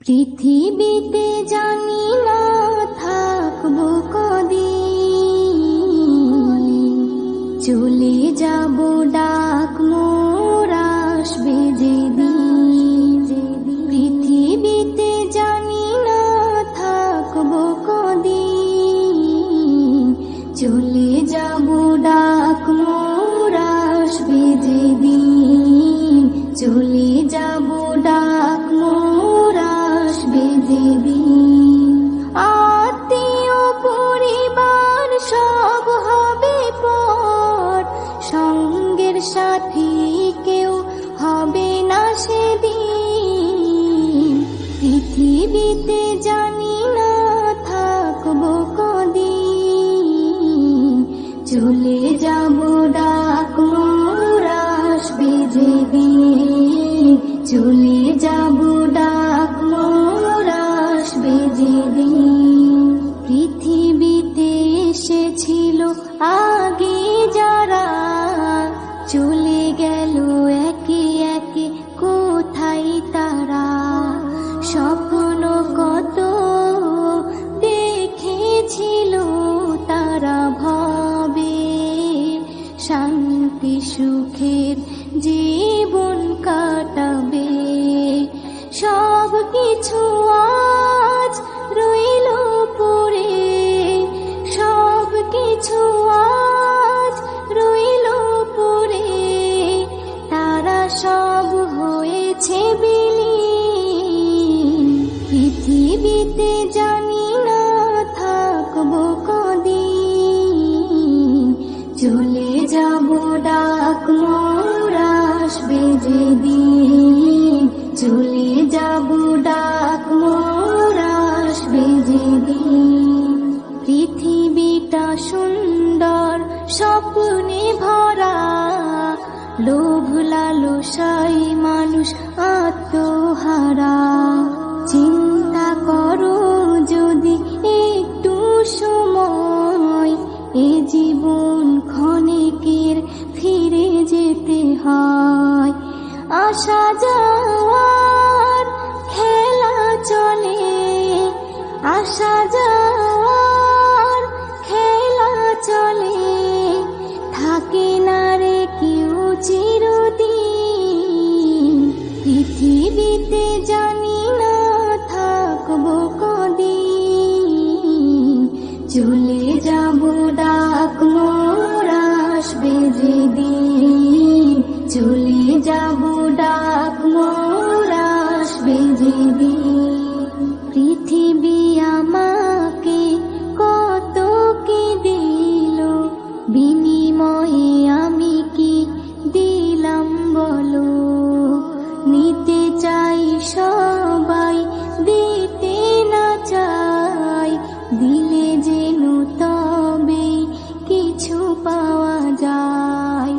পৃথিবীতে জানি না থাকবো কদিন, চলে যাব ডাক মোর আসবে যেদিন। পৃথিবীতে জানি না থাকবো কদিন, চলে যাব ডাক মোর আসবে যেদিন। চলে যাব ডাক মোর আসবে যেদিন। আত্মীয় পরিবার সব হবে পর, সঙ্গের সাথী কেউ হবে না সেদিন। পৃথিবীতে জানি না থাকবো কদিন, চলে যাব ডাক মোর আসবে যেদিন। চলে যাব ডাক মোর আসবে যেদিন। পৃথিবীতে এসেছিল আগে যারা, চলে গেল একে একে কোথায় তারা। স্বপ্ন কত দেখেছিল তারা ভাবে, শান্তি সুখের জীবন কাটাবে। সব কিছু আজ রইল পড়ে, সব কিছু আজ রইল পড়ে। তারা সব হয়েছে বিলীন। পৃথিবীতে জানি না থাকবো কদিন, চলে যাব ডাক মোর আসবে যেদিন। চলে যাব ডাক মোর আসবে যেদিন। পৃথিবীটা সুন্দর স্বপ্নে ভরা, লোভ লালসায় মানুষ আত্মহারা। চিন্তা করো যদি একটু সময়, এ জীবন ক্ষণিকের ফিরে যেতে হয়। আসা যাওয়ার খেলা চলে, আসা যাওয়ার খেলা চলে। থাকে না রে কেউ চিরদিন। পৃথিবীতে জানি না থাকবো কদিন, চলে যাব ডাক মোর আসবে যেদিন। চলে যাব ডাক মোর আসবে যেদিন। পৃথিবী আমাকে কত কি দিল, বিনিময়ে আমি কি দিলাম বলো। নিতে চাই সবাই, দিতে না চাই, দিলে যেন তবে কিছু পাওয়া যায়।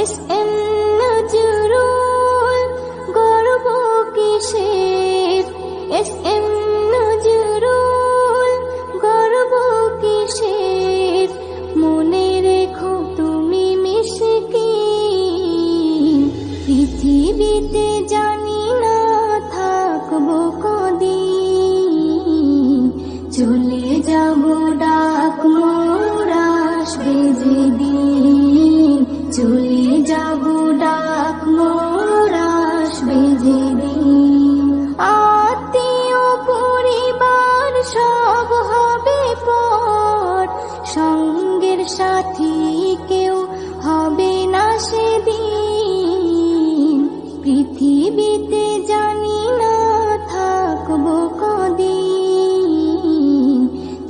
এস.এম. নজরুল গর্ব কিসের, এস.এম. নজরুল গর্ব কিসের। মনে রেখো তুমি মিসকিন। পৃথিবীতে জানি না থাকবো কদিন, চলে যাব ডাক মোর আসবে যেদিন। চলে যাব ডাক মোর আসবে যেদিন। আত্মীয় পরিবার সব হবে পর, সঙ্গের সাথী কেউ হবে না সেদিন। পৃথিবীতে জানি না থাকবো কদিন,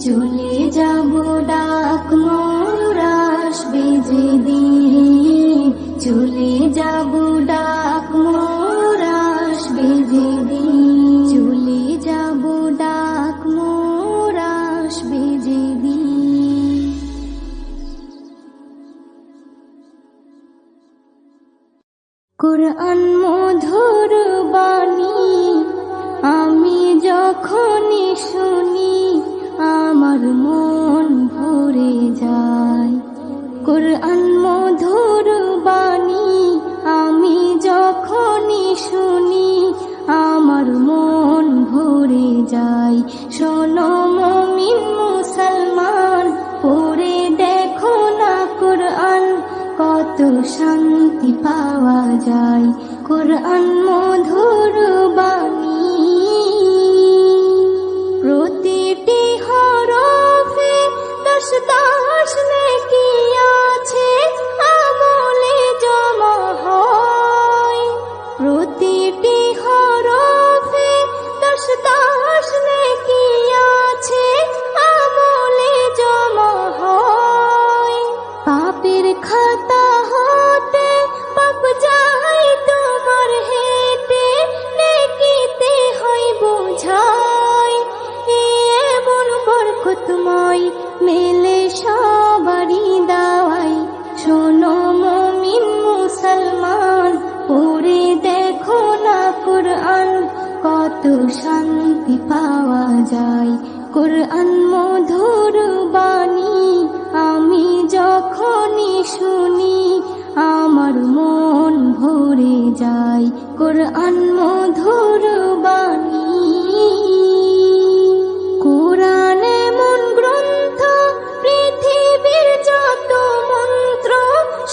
চলে যাব ডাক মোর আসবে যেদিন। চলে যাব ডাক মোর আসবে যেদিন। চলে যাব ডাক মোর আসবে যেদিন। কোরআন মধুর বাণী আমি যখনই শুনি, আমার মন ভরে যায়। কোরআন মধুর বাণী আমি যখনই শুনি, আমার মন ভরে যায়। শোনো মুমিন মুসলমান, পড়ে দেখো না কোরআন, কত শান্তি পাওয়া যায়। কোরআন মধুর বাণী, প্রতিটি হরফে 10 নেকি আছে, আমলে জমা হয়। প্রতিটি হরফে 10 নেকি আছে, আমলে জমা হয়। পাপের খাতা হতে পাপ যায় তোমার হেঁটে, নেকিতে হয় বোঝাই। এমন বরকতময় মেলে সবারই দাওয়াই। শোনো মুমিন মুসলমান, পড়ে দেখো না কোরআন, কত শান্তি পাওয়া যায়। কোরআন মধুর বাণী, আমি যখনই শুনি আমার মন ভরে যায়। কোরআন মধুর বাণী, কোরআন এমন গ্রন্থ, পৃথিবীর যত মন্ত্র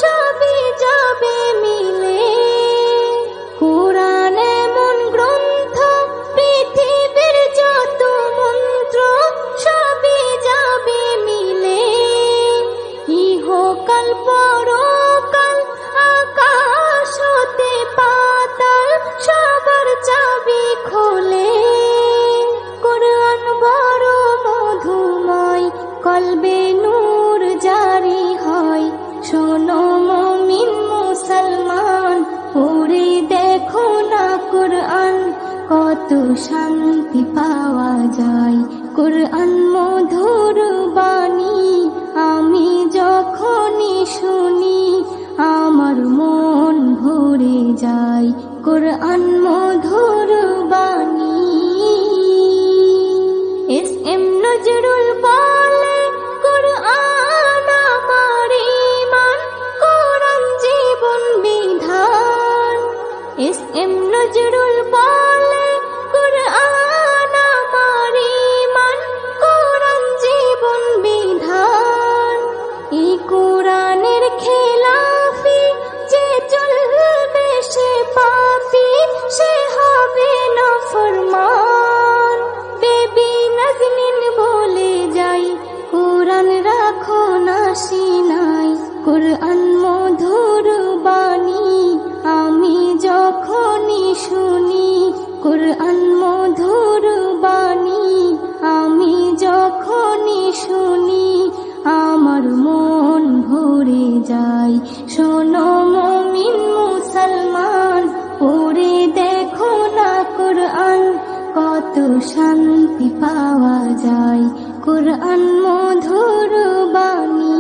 সবই যাবে মিলে। কোরআন এমন গ্রন্থ, পৃথিবীর যত মন্ত্র সবই যাবে মিলে। ইহকাল পরকাল, আকাশ হতে পাতাল, সবার চাবি খোলে। কোরআন বড় মধুময়, কলবে নূর জারি হয়। শোনো মুমিন মুসলমান, পড়ে দেখো না কোরআন, কত শান্তি পাওয়া যায়। কোরআন মধুর বাণী, আমি যখনই শুনি আমার মন ভরে যায়। কোরআন মধুর বাণী। এস.এম. নজরুল বলে, কোরআন আমার ঈমান, কোরআন জীবন বিধান। এস.এম. নজরুল বলে, কোরআন আমার ঈমান, কোরআন জীবন বিধান। এই কোরআনের খেলাফি যে চলবে সে পাপী, সে হবে নাফরমান। বেবি নাজনীন বলে যাই, কোরআন রাখো না সিনাই। কোরআন মধুর বাণী, আমি যখনই শুনি কোরআন মধুর বাণী, আমি যখনই শুনি আমার মন ভরে যায়। শোনো মুমিন মুসলমান, পড়ে দেখো না কোরআন, কত শান্তি পাওয়া যায়। কোরআন মধুর বাণী।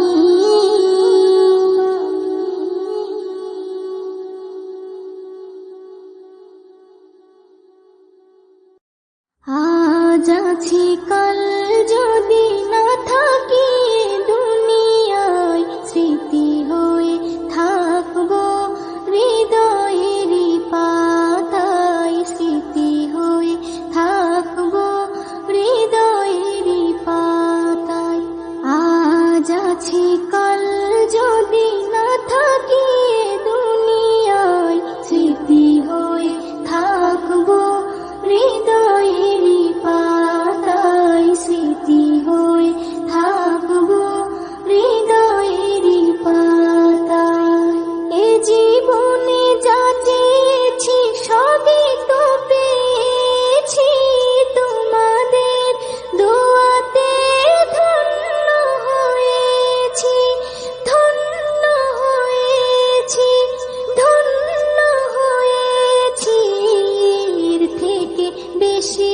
আজ আছি কাল যদি না থাকি দুনিয়ায়, স্মৃতি হয়ে থাকবো হৃদয়েরই পাতায়। স্মৃতি হয়ে থাকবো হৃদয়েরই পাতায়। আজ আছি কাল যদি না থাকি দুনিয়ায়, স্মৃতি হয়ে থাকবো হৃদয়েরই পাতায়। স্মৃতি হয়ে থাকবো হৃদয়েরই পাতায়। এ জীবনে যা চেয়েছি সবই তো পেয়েছি, তোমাদের দোয়াতে ধন্য হয়েছি। ধন্য হয়েছি, ধন্য হয়েছি। এর থেকে বেশি